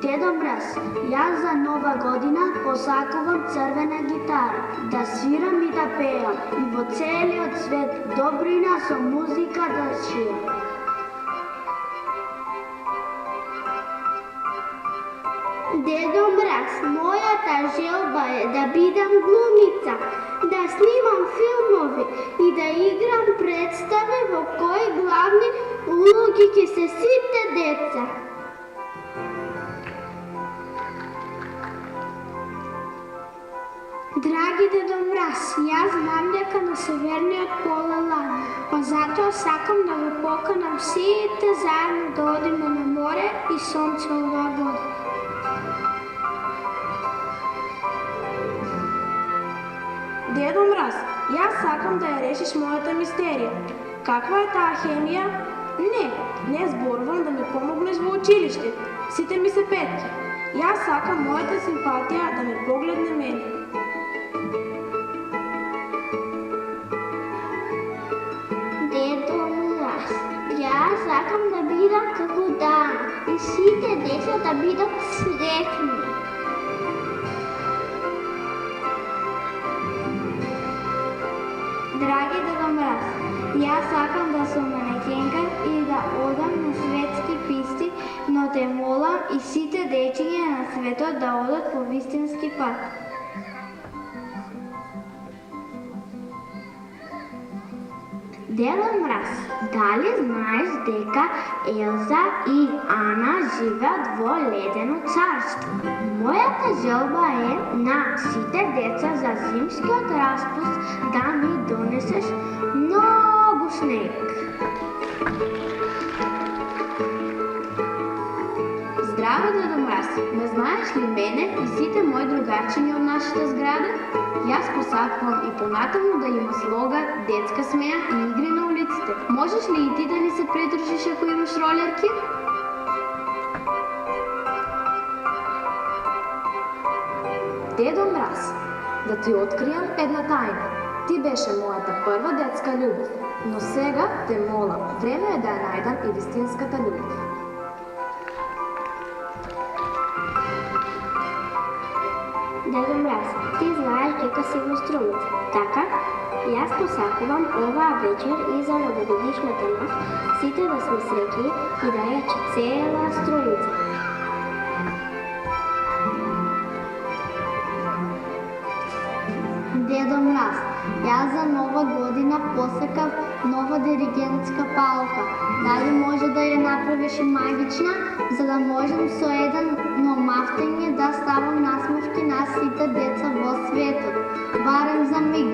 Дедо Мраз, јас за нова година посакувам црвена гитара, да свирам и да пеам, и во целиот свет добрина со музика да ширам. Дедо Мраз, мојата желба е да бидам глумица, да снимам филмови и да играм представи во кои главни улоги ќе се сите деца. Драги Дедо Мраз, јас знам дека на северниот пол е ладно, па затоа сакам да ве поканам сите заедно да одиме на море и сонце оваа година. Дедо Мраз, јас сакам да ја решиш мојата мистерија. Каква е таа хемија? Не зборувам да ми помогнеш во училиште. Сите ми се петки. Јас сакам мојата симпатија да ме погледне мене. Дедо Мраз, јас сакам да бидам како Дана и сите деца да бидат среќни. Драги Дедо Мраз, јас сакам да сум манекенка и да одам на светски писти, но те молам и сите дечиња на светот да одат по вистински пат. Дедо Мраз, дали знаеш дека Елза и Ана живеат во ледено царство? Мојата желба е на сите деца за зимскиот распуст да ми донесеш многу снег. Здраво, Дедо Мраз, ме знаеш ли мене и сите мои другарчиња од нашата зграда? Јас посакувам и понатаму да има слога, детска смеја и игри на улиците. Можеш ли и ти да ни се придружиш ако имаш ролерки? Дедо Мраз, да ти откријам една тајна. Ти беше мојата прва детска љубов, но сега те молам, време е да ја најдам и вистинската љубов. Дедо Мраз, ти знаеш дека си во Струмица, така? Јас посакувам оваа вечер и за новогодишната ноќ сите да сме среќни и да јачи цела Струмица. Дедо Мраз, јас за нова година посакав нова диригентска палка. Дали може да ја направиш магична, за да можем со едно мафтење да ставам насмевки на сите деца во светот, барем за миг.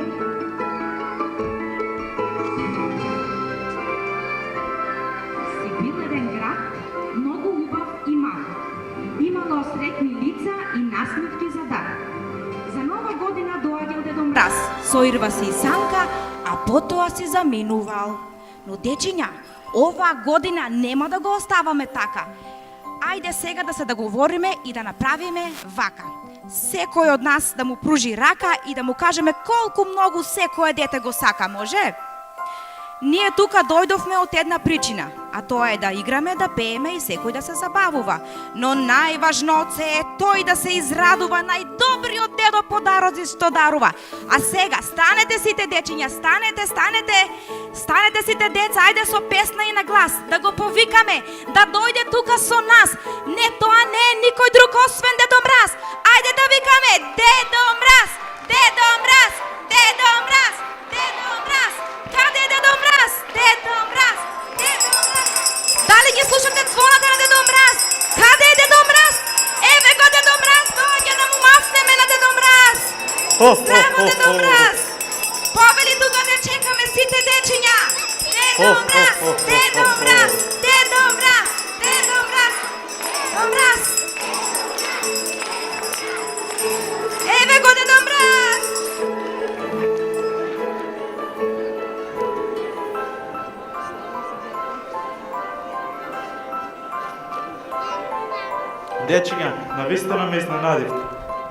Си бил еден град, многу убав и мал. Имало среќни лица и насмевки за дар. За нова година доаѓал Дедо Мраз, соирва се и санка, а потоа се заминувал. Но дечиња, оваа година нема да го оставаме така. Ајде сега да се договориме и да направиме вака. Секој од нас да му пружи рака и да му кажеме колку многу секое дете го сака, може? Ние тука дојдовме од една причина, а тоа е да играме, да пееме и секој да се забавува. Но најважно е тој да се израдува, најдобриот дедо подароци што дарува. А сега, станете сите дечиња, станете сите деца, ајде со песна и на глас, да го повикаме, да дојде тука со нас. Не, тоа не е никој друг освен Дедо Мраз. Ајде да викаме, Дедо Мраз, Дедо Мраз, Дедо Мраз, Дедо Мраз. Каде е Дедо Мраз? Дедо Мраз! Дедо Мраз! Дали ги слушате звоната на Дедо Мраз? Каде е Дедо Мраз? Еве го Дедо Мраз, доаѓа да му мафнеме на Дедо Мраз! Здраво, Дедо Мраз! Повели тука да чекаме сите дечиња! Дедо Мраз! Дедо Мраз! Дедо Мраз! Дедо Мраз! Дедо Мраз! Еве го Дедо Мраз! Дечиња, навистина ме изненадивте.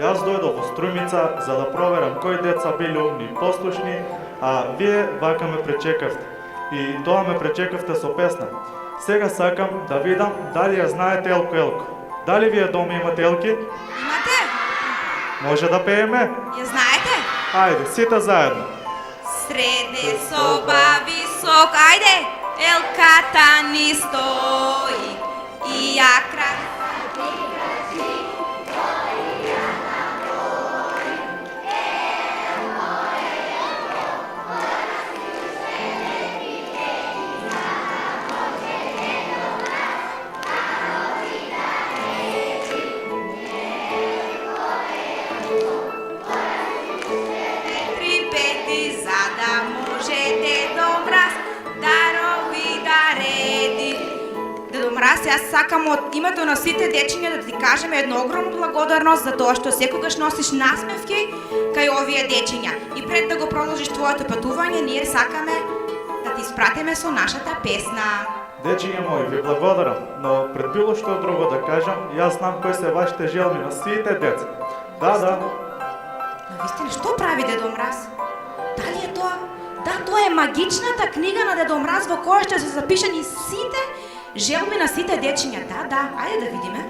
Јас дојдов во Струмица за да проверам кои деца били умни и послушни, а вие вака ме пречекавте. И тоа ме пречекавте со песна. Сега сакам да видам дали ја знаете Елко Елко. Дали вие дома имате елки? Имате? Може да пееме? Я знаете? Айде, сите заедно. Средне соба висок, айде! Елката ни стои и я край. Три пети, за да можете Домраз дарови да реди. Дедо Мраз, аз сакам од името на сите дечиња да ти кажеме една огромна благодарност за тоа што секогаш носиш насмевки кај овие дечиња. И пред да го продолжиш твоето патување, ние сакаме да ти испратиме со нашата песна. Дечиња мои, ви благодарам, но пред било што друго да кажам, јас знам кои се вашите желби на сите деца. Да. Но вистина, што прави Дедо Мраз? Дали е тоа? Да, тоа е магичната книга на Дедо Мраз во која ќе се запишани сите желби на сите дечиња. Да, ајде да видиме.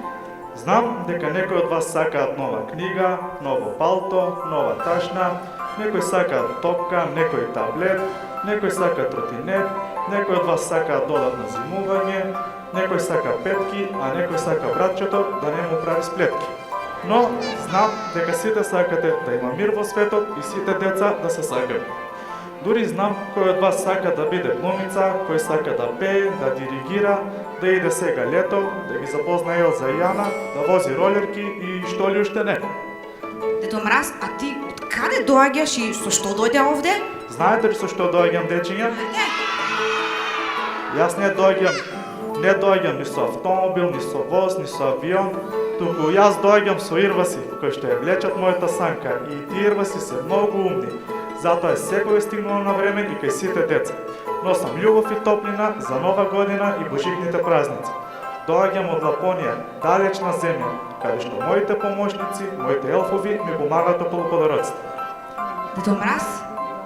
Знам дека некои од вас сакаат нова книга, ново палто, нова ташна, некои сакаат топка, некои таблет, некои сакаат тротинет, некои од вас сакаат додатно зимување, некој сака петки, а некој сака братчето да не му прави сплетки. Но знам дека сите сакате да има мир во светот и сите деца да се сакаат. Дури знам кој од вас сака да биде глумица, кој сака да пее, да диригира, да иде сега лето, да ги запознае Елза и Јана, да вози ролерки и што ли уште не. Дедо Мраз, а ти од каде доаѓаш и со што дојде овде? Знаете ли со што доаѓам, дечиња? Јас не доаѓам ни со автомобил, ни со воз, ни со авион, туку јас доаѓам со ирваси, кои што ја влечат мојата санка, и тие ирваси се многу умни. Затоа е секој стигнало на време и кај сите деца. Носам љубов и топлина за нова година и божигните празници. Доаѓам од Лапонија, далечна земја, каде што моите помошници, моите елфови ми помагаат околу подароците. Дедо Мраз,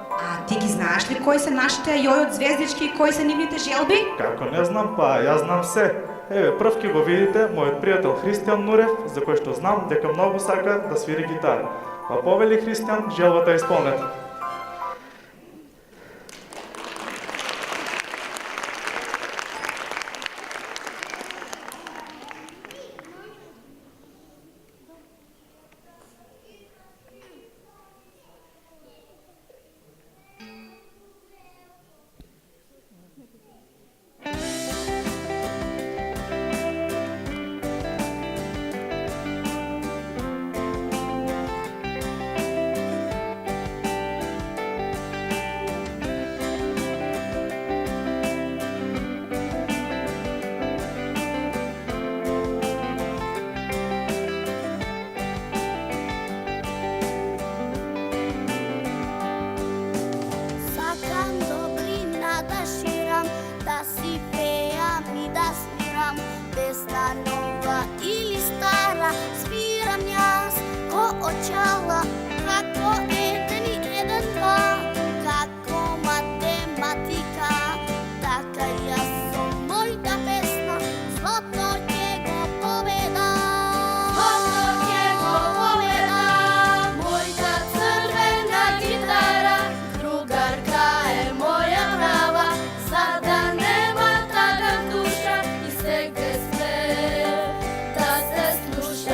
а ти ги знаеш ли кои се нашите јојот звездички и кои се нивните желби? Како не знам, па јас знам се. Еве, прв ки го видите мојот пријател Христијан Нурев, за кој што знам дека многу сака да свири гитара. Па повели Христијан, желбата е исполнета. Очала, како еден и еден два, како математика, така јас со мојта песна злато ќе го победам. Злато ќе го победам. Мојта црвена гитара, другарка е моја права, за да нема такав душа и секој смее да се слуша.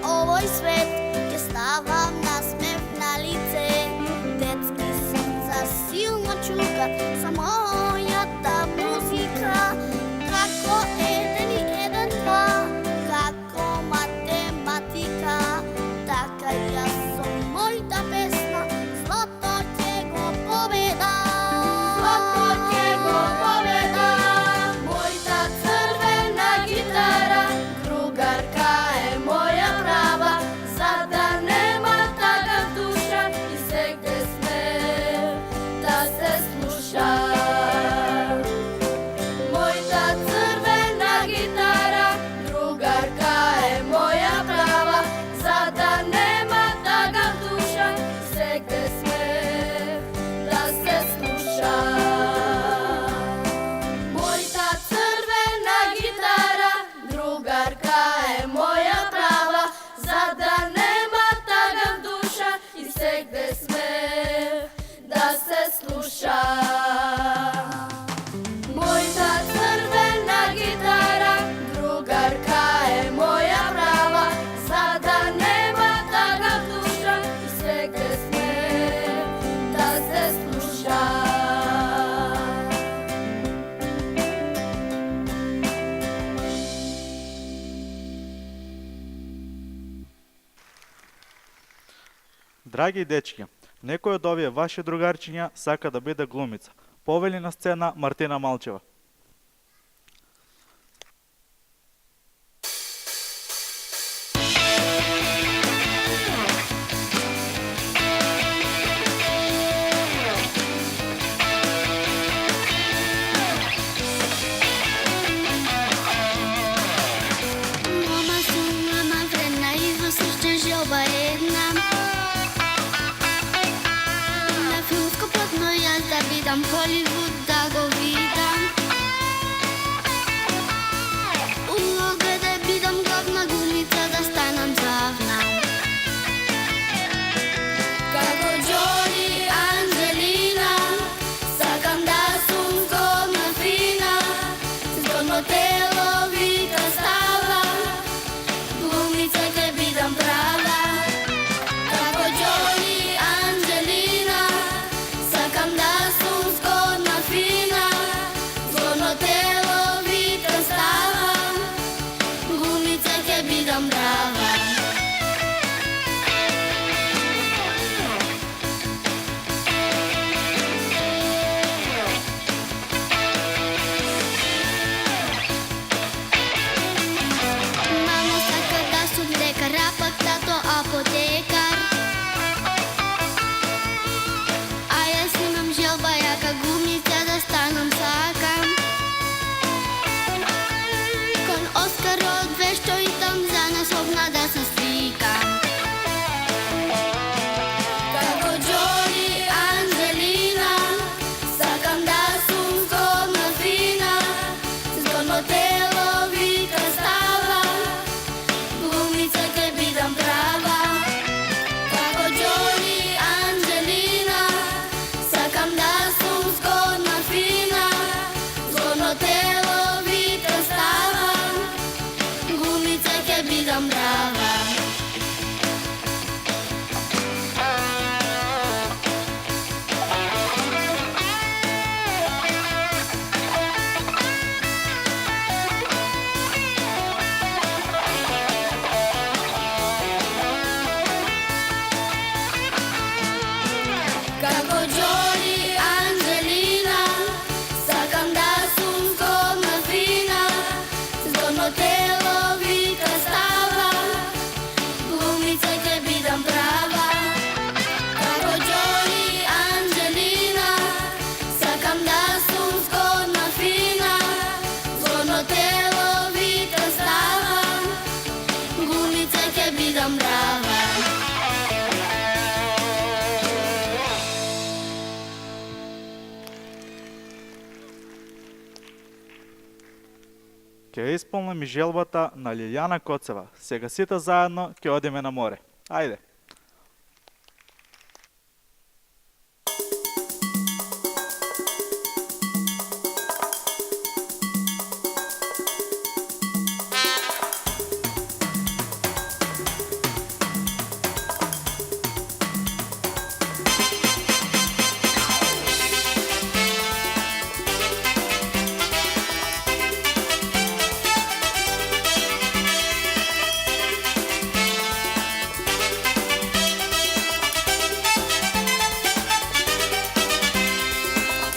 Овој свет ќе ставам насмев на лице. Детски срца силно чукат за мојата музика. Како еден sluša. Moja crvena gitara, drugarka je moja prava, sada nema da ga sluša i sve pesme da se sluša. Драги дечки, некој од овие ваши другарчиња сака да биде глумица. Повели на сцена Мартина Малчева. Мома сум, мама вредна и во срце желба една. На филмско платно јас да видам Холивуд, да го видам. Улога да бидам главна глумица, да станам славна. Како Джоли Анджелина, сакам да сум згодна фина, згодно тело вика става, глумица ќе бидам права. Како Джоли Анджелина, сакам да сум згодна фина, згодно тело вика става, глумица ќе бидам права. Мамо сака да сум лекар, а пак тато апотекар. А јас имам желба јака глумица да станам сакам. Кон Оскарот вешто и там за нас обна да се сликам. Како Джоли Анджелина, сакам да сум згодна фина, згодно тело вика става, глумица ќе бидам права. Како Джоли Анджелина, сакам да сум згодна фина, згодно тело вика става, глумица ќе бидам права. Како Джоли Анджелина, сакам да сум згодна фина, згодно тело вика става, глумица ќе бидам права. Како Джоли Анджелина, сакам да сум згодна фина, згодно тело вика става, глумица ќе бидам права. Ќе исполним и желбата на Лилјана Коцева. Сега сите заедно ќе одиме на море. Ајде!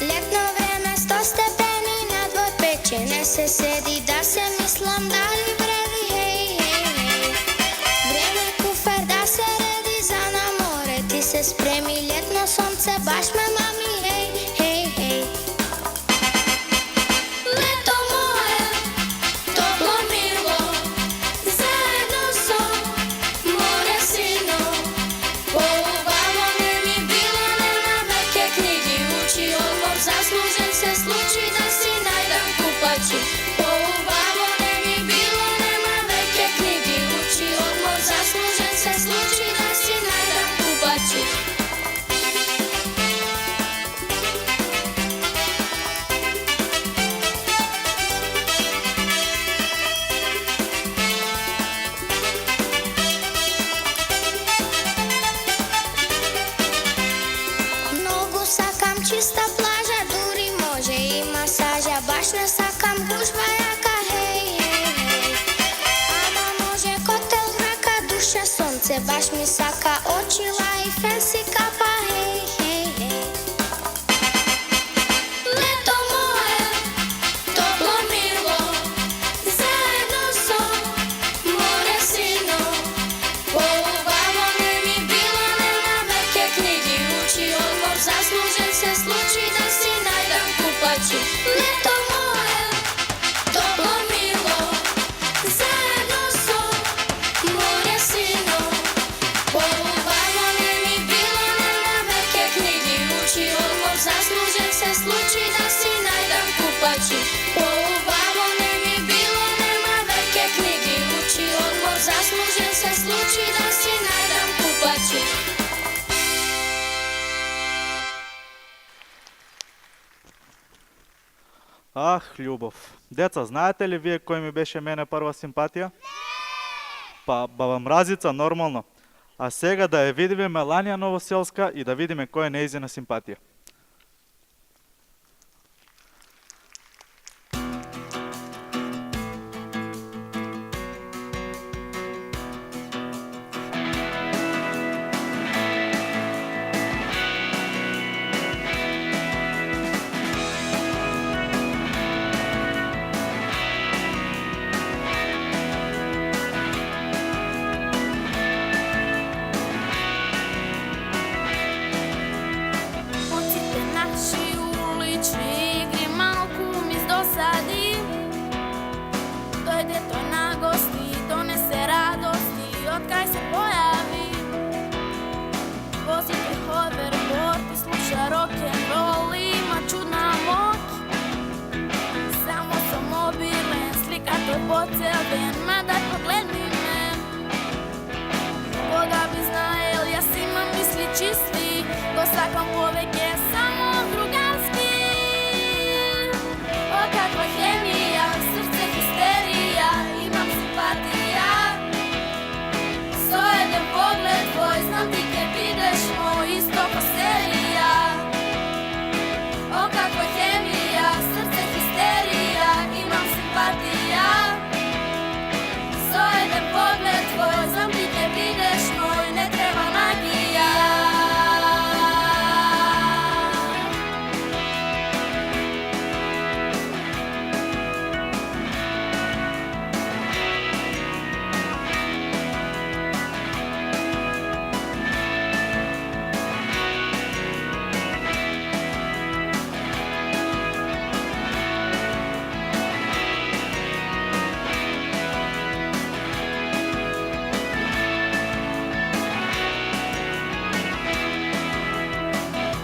Летно време 100 степени надвор пече, не се седи да се мислам дали вреди, хей, хей, хей. Време куфер да се реди за на море, ти се спреми летно сонце, баш ме мами, хей, хей, хей. Лето мое, топло мило, заедно со море сино, поубаво не ми било, нема веќе книги учи, одмор заслужен се случи да си најдам купачи. Поубаво не ми било, нема веќе книги учи, одмор заслужен се случи да си најдам купачи. čista plaža, duri može i masaža. Baš ne sakam gužva jaka, hej, hej, hej. Ama može kotel mraka, duša sonce baš mi saka. Očila i fancy kapa, hej, hej, hej. Leto moje, toplo milo, zajedno so, more sino. Polugavo ne mi bilo, nema neke knjigi uči. Odmor zaslužen se sluči da si najdem kupači. Leto moje, toplo milo, zajedno so, more sino. Polugavo ne mi bilo, nema neke knjigi uči. Odmor zaslužen se sluči da si najdem kupači. Polugavo ne mi bilo, nema neke knjigi uči. Odmor zaslužen se sluči da si najdem kupači. Ах, Любов. Деца, знаете ли вие кой ми беше мене първа симпатия? Па баба Мразица, нормално. А сега да я видиме Мелания Новоселска и да видиме кой е неизина симпатия. Ocite naši ulični igri malku mi zdosadi. Dojde to na gosti, donese radosti otkaj se pojavi. Vozite hoverboard i sluša rock'n'roll, ima čudna moć. Samo sam mobilen, slika to po cel den, ma daj pogledni me. Koga bi zna, jel ja si imam misli čisti, ko sakam poveke samo drugarski. O kakva hemija, srce histerija, imam simpatija. So jedan pogled tvoj, znam ti kad ideš moj, isto ko serija. O kakva hemija, srce histerija, imam simpatija. So jedan pogled tvoj, znam ti kad ideš moj, ne treba magija.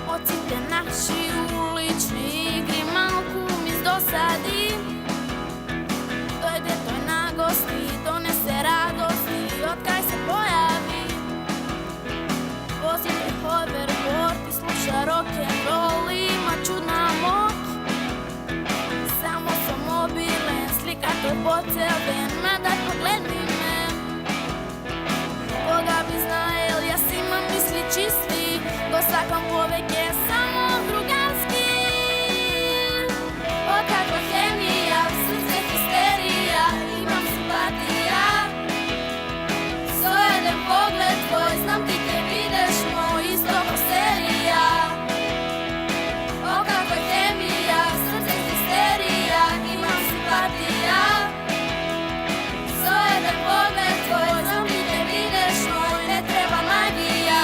Ocite naši ulični igri malku mi zdosadi. Dojde to na gosti, donese radosti otkaj se pojavi. Vozite hoverboard i sluša rock'n'roll, ima čudna moć. Samo sam mobilen, slika to po cel den, ma daj pogledni me. Koga bi zna, jel ja si imam misli čisti, ko sakam poveke samo drugarski. O kakva hemija, srce histerija, imam simpatija. So jedan pogled tvoj, znam ti kad ideš moj, isto ko serija. O kakva hemija, srce histerija, imam simpatija. So jedan pogled tvoj, znam ti kad ideš moj, ne treba magija.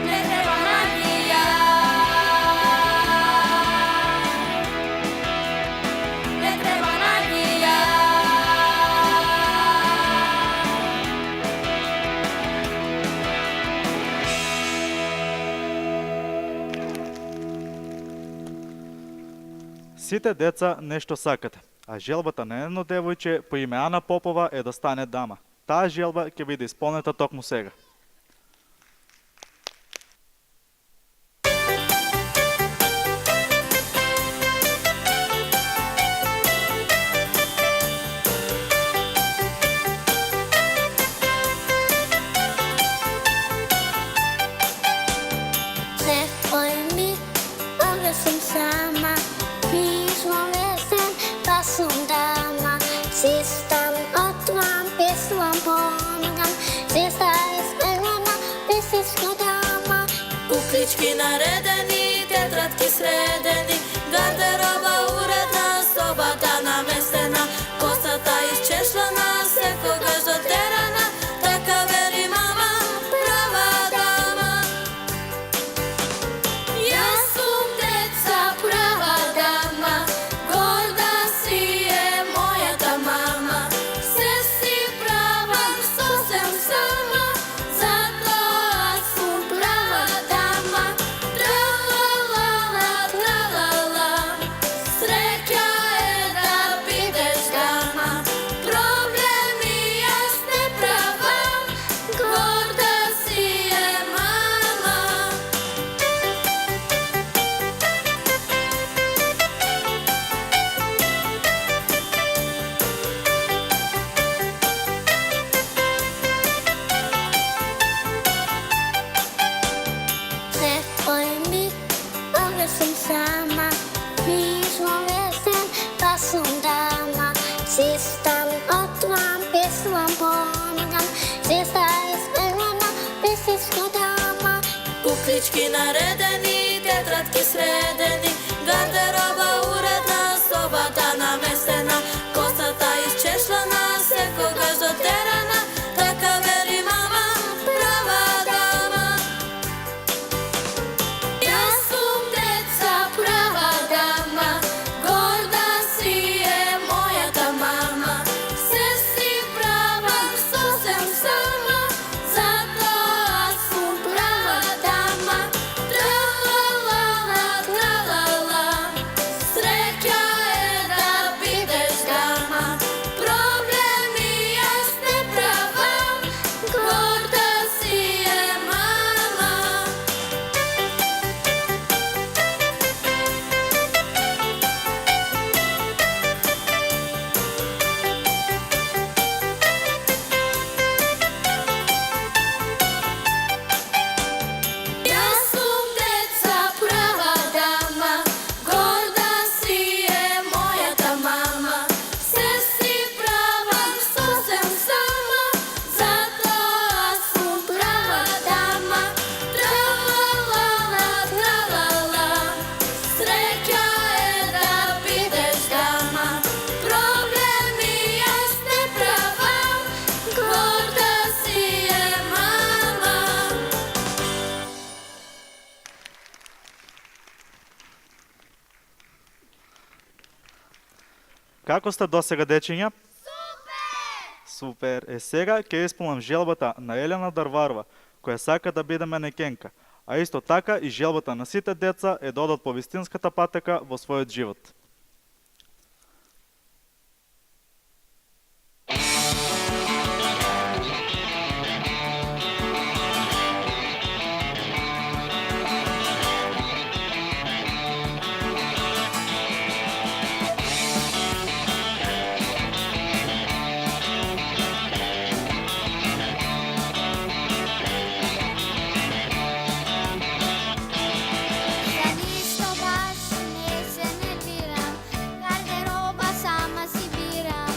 Ne treba magija. Ne treba magija. Сите деца нешто сакат, а желбата на едно девојче по име Ана Попова е да стане дама. Таа желба ќе биде исполнета токму сега. писичка дама. Куклички наредени, тетрадки средени, гардероба уредна, собата наместена, косата изчешлена, секогаш дотерана, така вери мама, права дама. Јас сум деца, права дама, горда си е мојата мама. Се си права, сосем сама, затоа сум права дама. Тра-ла-ла-ла, тра-ла-ла, среќа е да бидеш дама. Проблеми јас не правам, горда си е мама. Не твој ми, овде сум сама, пишувам весен, па сум дама. Чистам, отвам, писувам, помагам, чиста испевана, писичка дама. Куклички наредени, тетрадки средени, гардероба уредна, собата наместена, косата изчешлена, секогаш дотерана, така вери мама, права дама. Јас сум деца, права дама, горда си е мојата мама. Се си права, сосем сама, затоа сум права дама. Тра-ла-ла-ла, тра-ла-ла, среќа е да бидеш дама. Проблеми јас не правам, горда си е мама. Јас сум деца, права дама, горда си е мојата мама. Се си права, сосем сама, затоа сум права дама. Тра-ла-ла-ла, тра-ла-ла, среќа е да бидеш дама. Проблеми јас не правам, горда си е мама. Како сте досега, дечиња? Супер! Е, сега ќе исполнам желбата на Елена Дарварова, која сака да биде манекенка, а исто така и желбата на сите деца е да одат по вистинската патека во својот живот. За ништо баш не се нервирам, гардероба сама си бирам.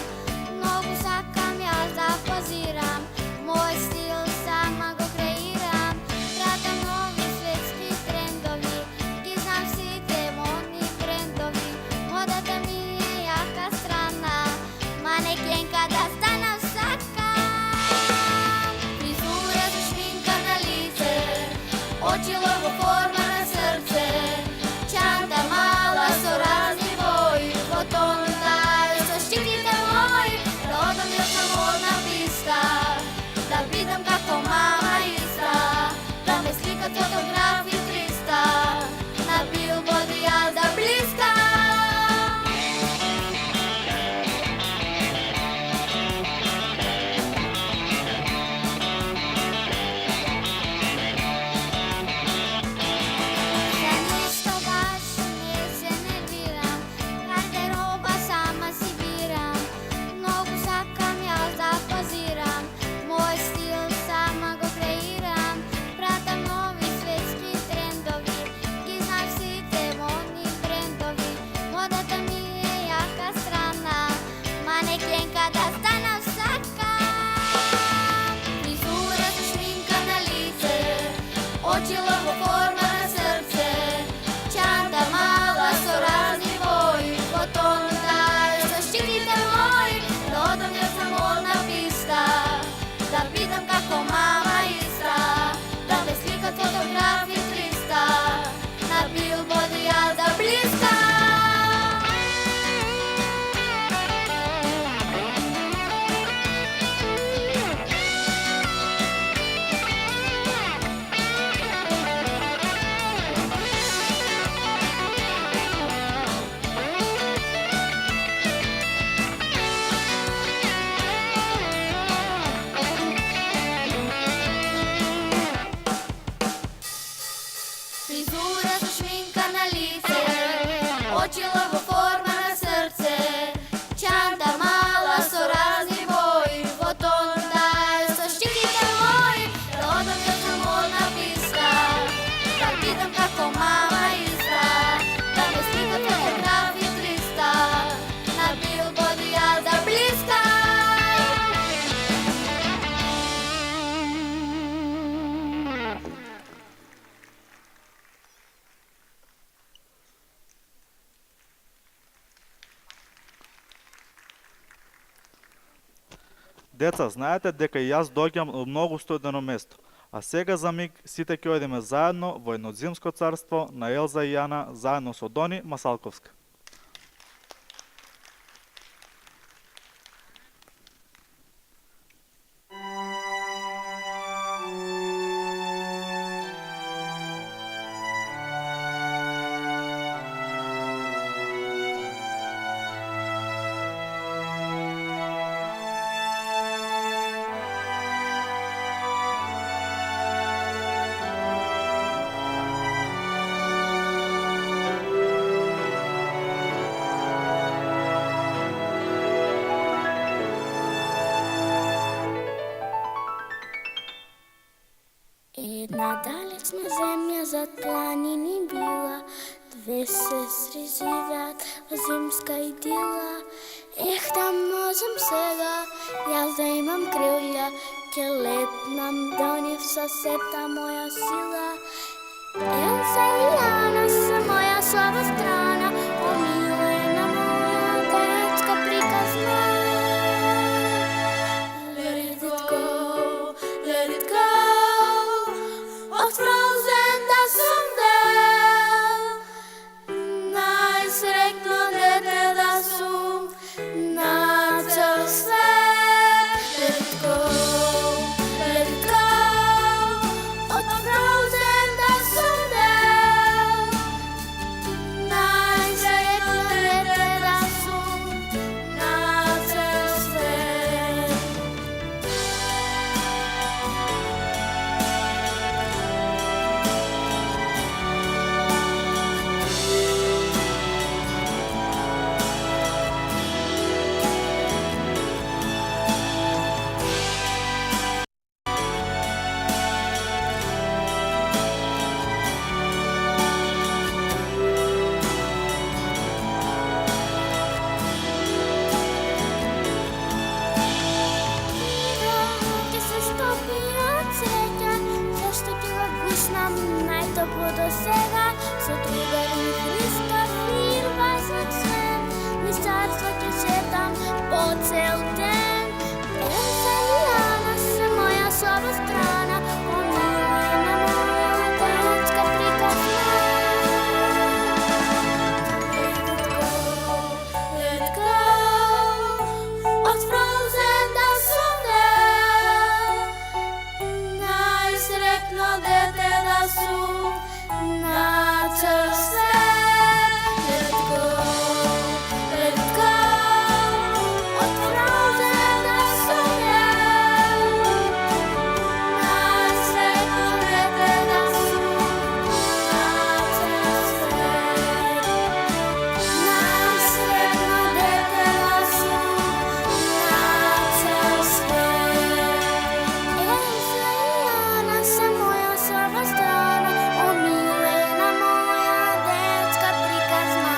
Многу сакам јас да позирам, мој стил сама го креирам. Пратам нови светски трендови, ги знам сите модни брендови. Модата ми е јака страна, манекенка да станам сакам. Фризура за шминка на лице, очило во форма на срце, чанта мала со разни бои, во тонута со штипите мои. Родам јас на модна писта, да бидам како мама иста, да ме сликат фотографи 300, на билборди јас да блискам. Очила во форма на srce, čanta mala so razni boji, potonda zaštitite moji, rodom je samo napista, da pitam kako mama ista, da me slikat fotografi 300, na billboardu ja da bliska. Frizura sa šminka na lice, очила во форма на srce, čanta mala so razni boji, potonda zaštitite moji, rodom je samo napista, da pitam kako mama ista, da me slikat fotografi 300, na billboardu ja da bliska. Деца, знаете дека и јас доаѓам од многу студено место, а сега за миг сите ќе одиме заедно во едноземско царство на Елза и Јана заедно со Дони Масалковска. Една далечна земја зад планини била, две сестри живеат во зимска идила. Ех, да можам сега, јас да имам крилја, ќе летнам до нив со сета моја сила. Елза и Јана се моја слаба страна, омилена моја детска приказна. Let it go, let it go. Od frozen da someday, najsretno dete da su na cel svet. Let it go, let it go. Od frozen da someday, najsretno dete da su na cel svet. Ќе се стопи од среќа, зашто ќе го гушнам најтопло до сега. Со другари ми Христов ирва за член, низ царство ќе шетам по цел ден. Елза и Јана се моја слаба страна, омилена моја детска приказна. Let it go, od frozen da someday, najsretno dete da su na cel svet. Let it go, let it go, od frozen da someday, najsretno dete da su na cel svet. Najsretno dete da su na cel svet. Elza i Јана се моја слаба страна, омилена моја детска приказна.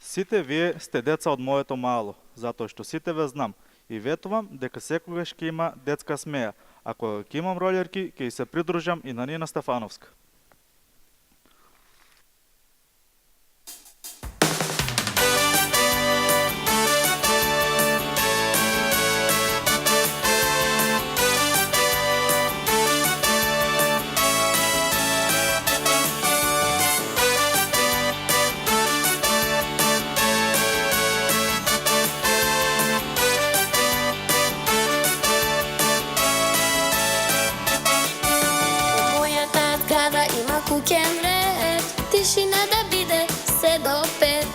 Сите вие сте деца од моето мало, затоа што сите ве знам И ветувам дека секогаш ќе има детска смеја. А кога ќе имам ролерки, ќе се придружам и на Нина Стефановска. Куќен ред, тишина да биде се до 5.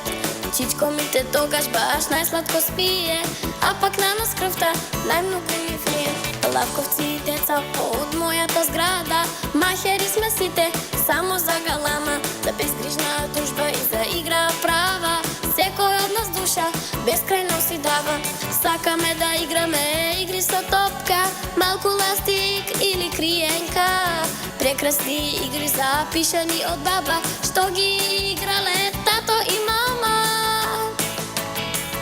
Чичко ми те тогаш баш најсладко спие, а пак на нас крвта најмногу ми врие. Лавковци и деца од мојата зграда, махери сме сите само за галама, за безгрижна дружба и за игра права. Секој од нас душа безкрајно си дава. Сакаме да играме игри со топка, малку ластик или криенка. Прекрасни игри запишани од баба, што ги играле тато и мама.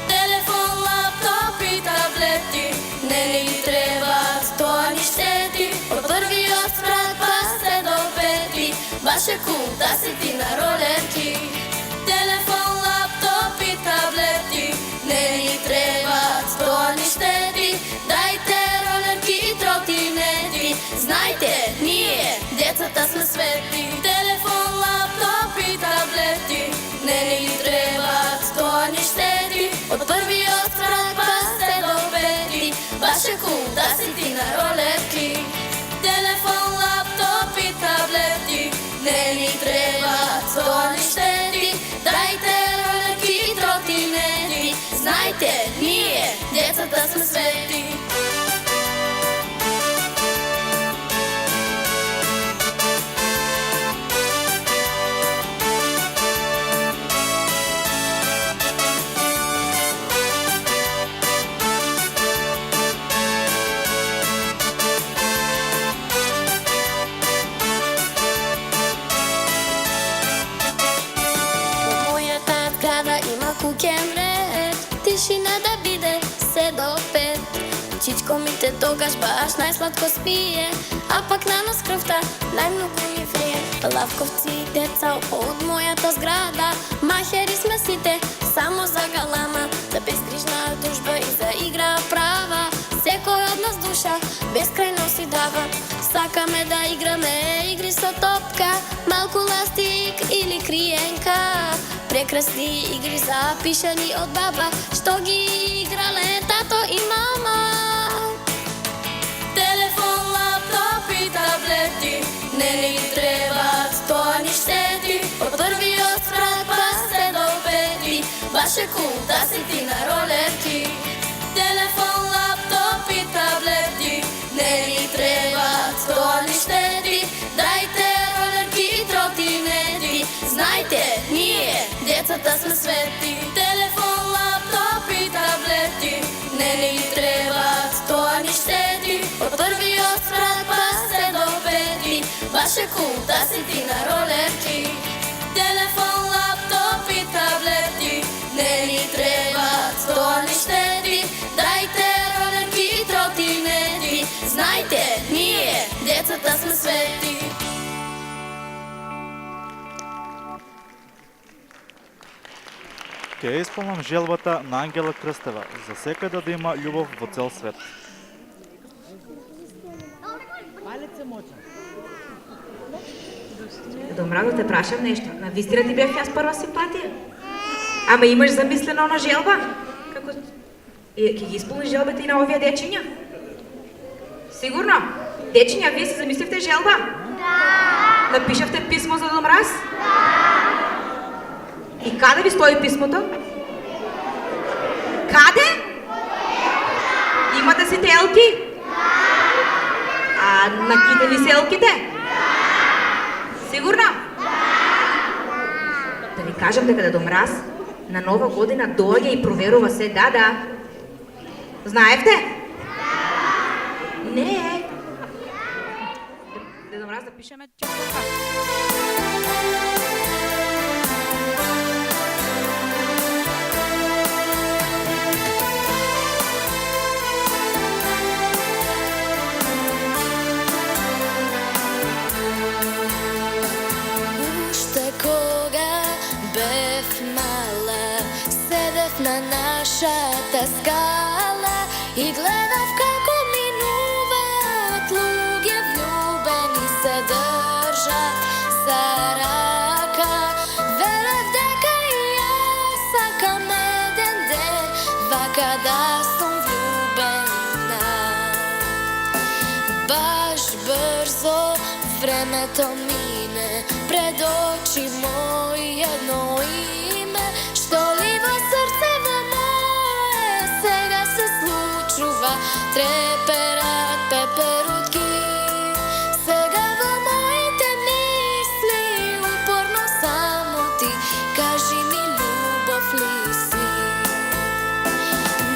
Телефон, лаптоп и таблети, не ни требаат тоа ни штети. Од првиот спрат па се до пети, баш е кул да си ти на ролерки. Телефон, лаптоп и таблети, не ни требаат тоа ни штети. Дајте ролерки и тротинети, знајте, ние децата сме свети. Телефон, лаптоп и таблети, не ни требаат тоа ни штети. Од првиот спрат па се до пети, баш е кул да си ти на ролерки. Телефон, лаптоп и таблети, не ни требаат тоа ни штети. Дајте ролерки и тротинети, знајте, ние децата сме свети. Куќен ред, тишина да биде се до 5. Чичко ми те тогаш баш најсладко спие, а пак на нас крвта најмногу ми врие. Лавковци и деца од мојата зграда, махери сме сите само за галама, за безгрижна дружба и за игра права. Секој од нас душа безкрајно си дава. Сакаме да играме игри со топка, малку ластик или криенка. Прекрасни игри запишани од баба, што ги играле тато и мама. Телефон, лаптоп и таблети, не ни требаат тоа ни штети. Од првиот спрат па се до пети, баш е кул да си ти на ролерки. Телефон, лаптоп и таблети, не ни требаат тоа ни штети. Дајте ролерки и тротинети, знајте, ние децата сме свети. Телефон, лаптоп и таблети, не ни требаат тоа ни штети. Од првиот спрат па се до пети, баш е кул да си ти на ролерки. Телефон, лаптоп и таблети, не ни требаат тоа ни штети. Дајте ролерки и тротинети, знајте, ние децата сме свети. Ќе исполнам желбата на Ангела Крстева за секаде да има љубов во цел свет. Домраго, те прашам нешто. На вистина ти бев јас прва симпатија? Ама имаш замислено на желба? Како... Ќе ги исполниш желбите и на овие дечиња? Сигурно? Дечиња, вие се замисливте желба? Да. Напишавте писмо за Домраз? Да. И каде ви стои писмото? Каде? Имате си телки? Да. А наките ли се елките? Да. Сигурно? Да. Да ви кажам дека Дедо Мраз на Нова година доаѓа и проверува се, да. Знаевте? Да. Не. Дедо Мраз да пишеме честитка. нашата скала и гледав како минуваат луѓе влюбени се држат за рака. Верев дека и јас сакам еден ден вака да сум влюбена. Баш брзо времето мине пред очи мои едно име, што ли во срцево мое сега се случува, треперат пеперутки. Сега во моите мисли упорно само ти кажи ми љубов ли си.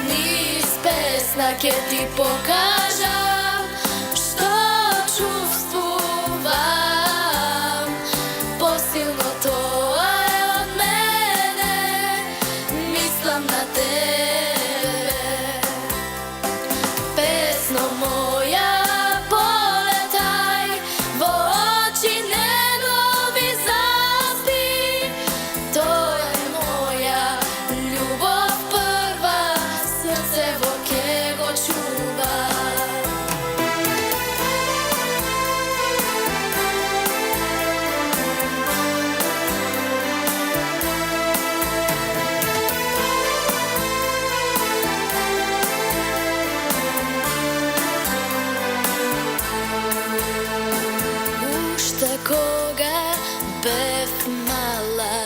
Низ песна ќе ти покажам што чувствувам, посилно тоа е од мене, мислам на тебе. Песно моја, полетај, во очи негови заспи, тоа е моја љубов прва, срцево ке го чува. Уште кога бев мала,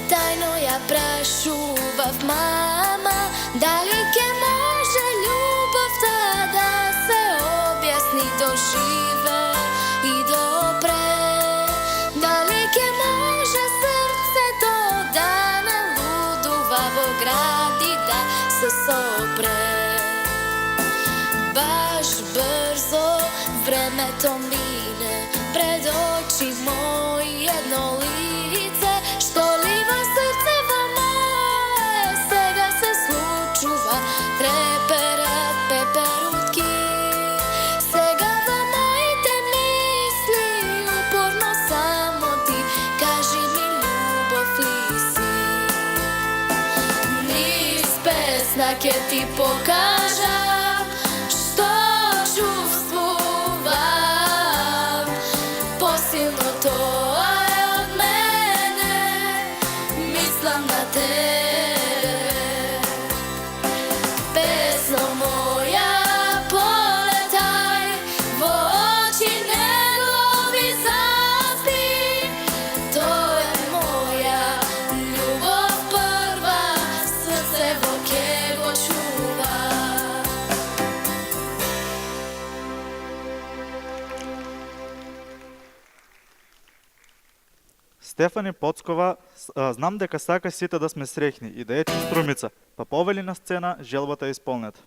тајно ја прашував мама, дали ќе може љубовта да се објасни до живе и допре, дали ќе може срцето да налудува во гради да се сопре. Баш брзо времето мине пред очи мои едно лице, што ли во срцево мое сега се случува, треперат пеперутки. Сега во моите мисли упорно само ти кажи ми љубов ли си. Низ песна ќе ти покажам што чувствувам, посилно тоа е од мене, мислам на тебе. Песно моја, полетај, во очи негови заспи, тоа е моја љубов прва, срцево ке го чува. Стефани Поцкова, знам дека сака сите да сме среќни и да ете струмица, па повели на сцена желбата е исполнета.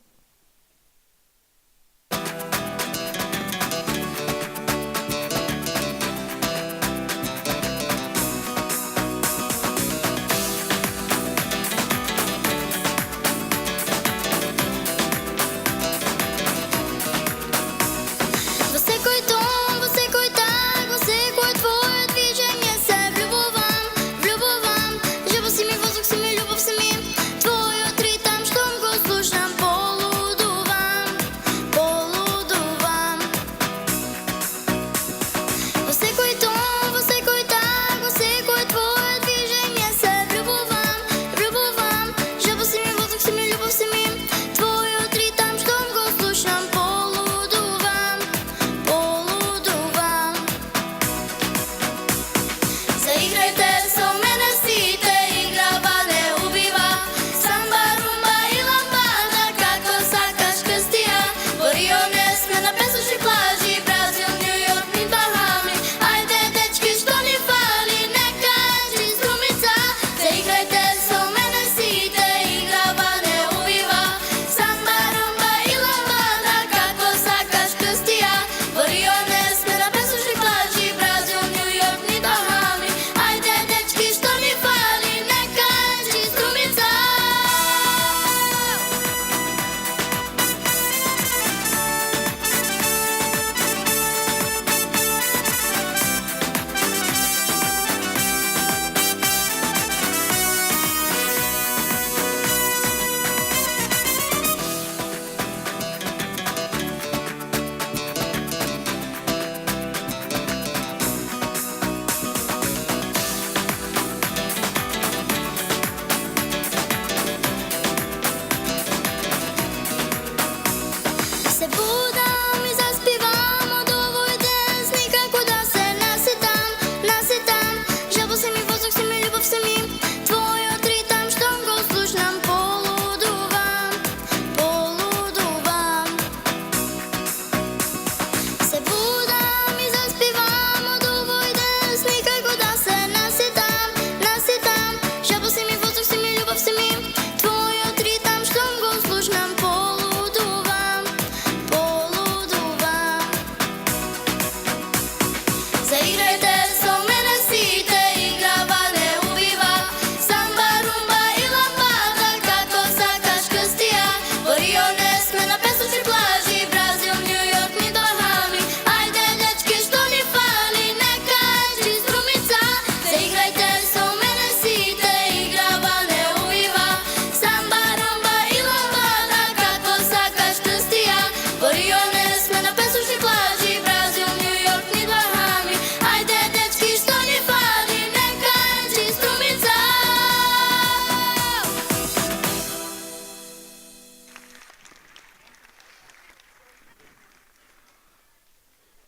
Во секој дом, во секој даг, во секој твое движење се влюбувам, влюбувам. Живот си ми, воздух си ми, љубов си ми, твојот ритам штом го слушам, полу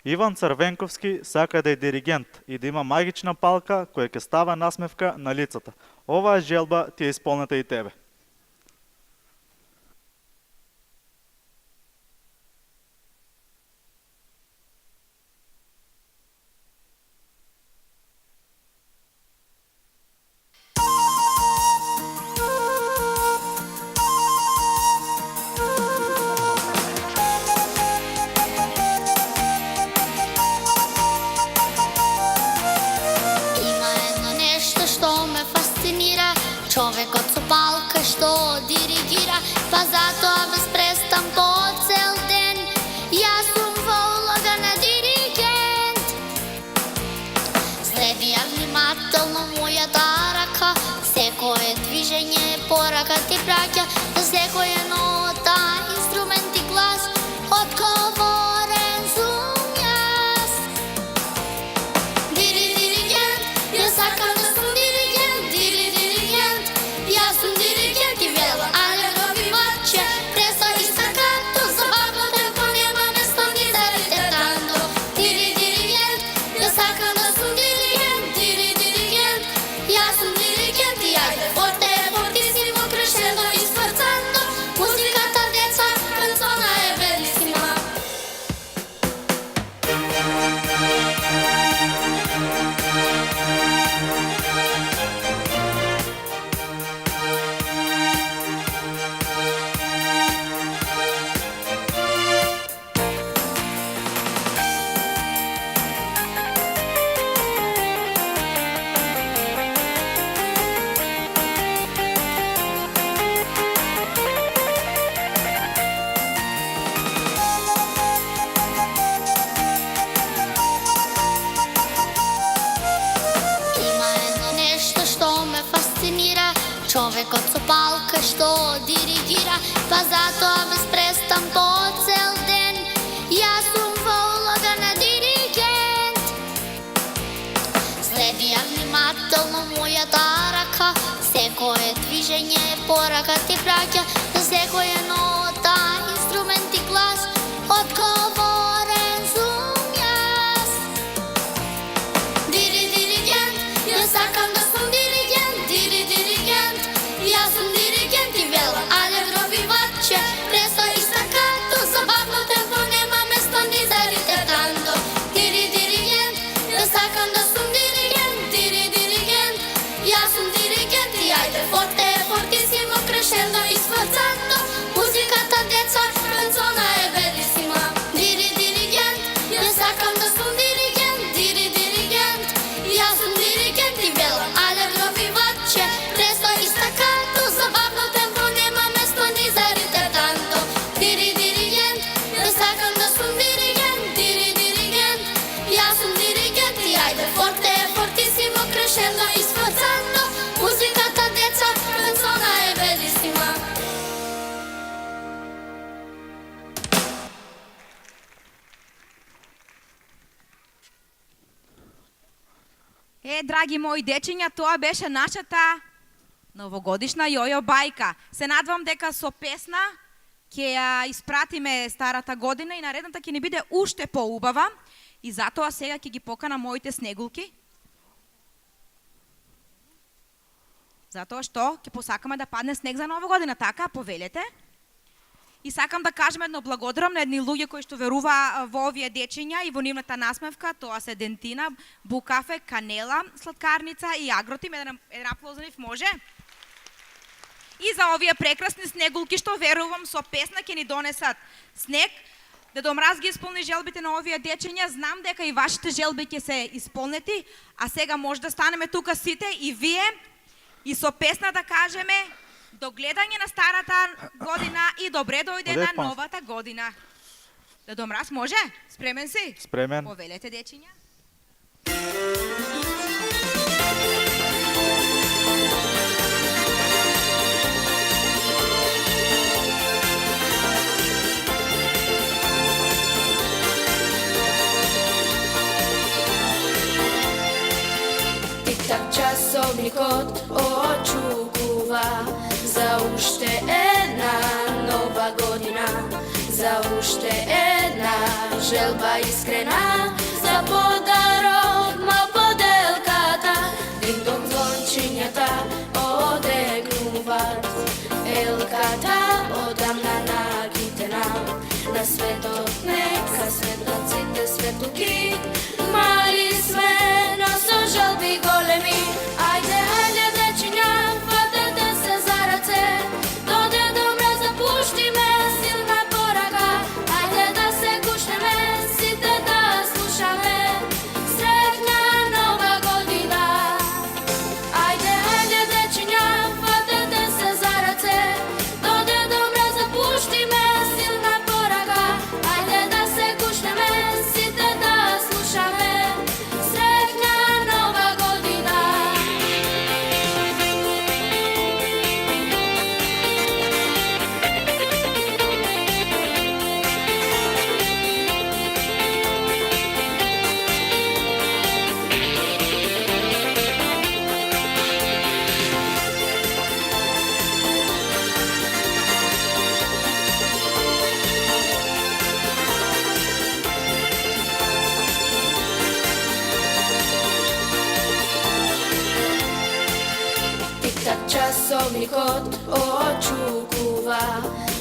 Иван Црвенковски сака да е диригент и да има магична палка која ќе става насмевка на лицата. Оваа желба ти е исполнета и тебе. Има едно нещо, що ме фасцинира, човекот со палка што диригира, па затоа без престан по цел ден, јас сум во улога на диригент. Следи ја внимателно мојата рака, секое движење порака ти праќа, за секоја нота, инструмент и глас, одговорен сум јас. Диригент, јас сакам да сум диригент, диригент, јас сум диригент и вела, але ровиваче, преса и стакато, забавно темпо нема место ни за рететando. Диригент, јас сакам да сум диригент, диригент, јас сум диригент и ајде forte, fortissimo, crescendo и sforzando, музиката деца, канцона е белисима. Има едно нешто што ме фасцинира, човекот со палка што диригира, па затоа без престан по цел ден, јас сум во улога на диригент. Следи ја внимателно мојата рака, секое движење порака ти праќа, за секоја нота, инструмент и глас, одговорен сум јас. Диригент, јас сакам да сум диригент, диригент, јас сум диригент и вела, але ровиваче, преса и стакато, забавно темпо нема место ни за рететando. Диригент, јас сакам да сум диригент, диригент, јас сум диригент и ајде forte, fortissimo, crescendo и sforzando, музиката деца, канцона е белисима. Диригент, јас сакам да сум диригент, диригент, јас сум диригент и вела, але ровиваче, преса и стакато, забавно темпо нема место ни за рететando. Диригент, јас сакам да сум диригент, диригент, јас сум диригент и ајде forte, fortissimo, crescendo и sforzando, музиката деца, канцона е белисима. Драги мои дечиња, тоа беше нашата новогодишна јојо бајка. Се надвам дека со песна ќе ја испратиме старата година и наредната ќе ни биде уште поубава и затоа сега ќе ги покана моите снегулки. Затоа што ќе посакаме да падне снег за нова година, така повелете. И сакам да кажем едно благодарам на едни луѓе кои што верува во овие дечиња и во нивната насмевка, тоа се Дентина, Букафе, Канела, Сладкарница и Агротим. Еден аплауз за нив може? И за овие прекрасни снегулки што верувам со песна ќе ни донесат снег. Дедо Мраз ги исполни желбите на овие дечиња, знам дека и вашите желби ќе се исполнети, а сега може да станеме тука сите и вие и со песна да кажеме до гледање на старата година и добре дојде на новата година. Дедо Мраз може? Спремен си? Спремен. Повелете дечиња. Тик-так часовникот очукува за уште една нова година, за уште една želba iskrena, za podarok mal podelkata, ding dong zvončinjata odegnuvат, елката отдамна нагитена, на светот нека светлаците светлуки, мали сме, но со жалби големи, ајде, ајде дечиња, фатете се за раце, до Дедо Мраз да пуштиме силна порака, ајде да се гушнеме, сите да слушаме, среќна нова година. Ајде, ајде дечиња, фатете се за раце, до Дедо Мраз да пуштиме силна порака, ајде да се гушнеме, сите да слушаме, среќна нова година. Тик-так часовникот очукува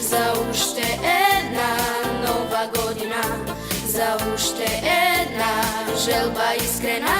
за уште една нова година, за уште една желба искрена,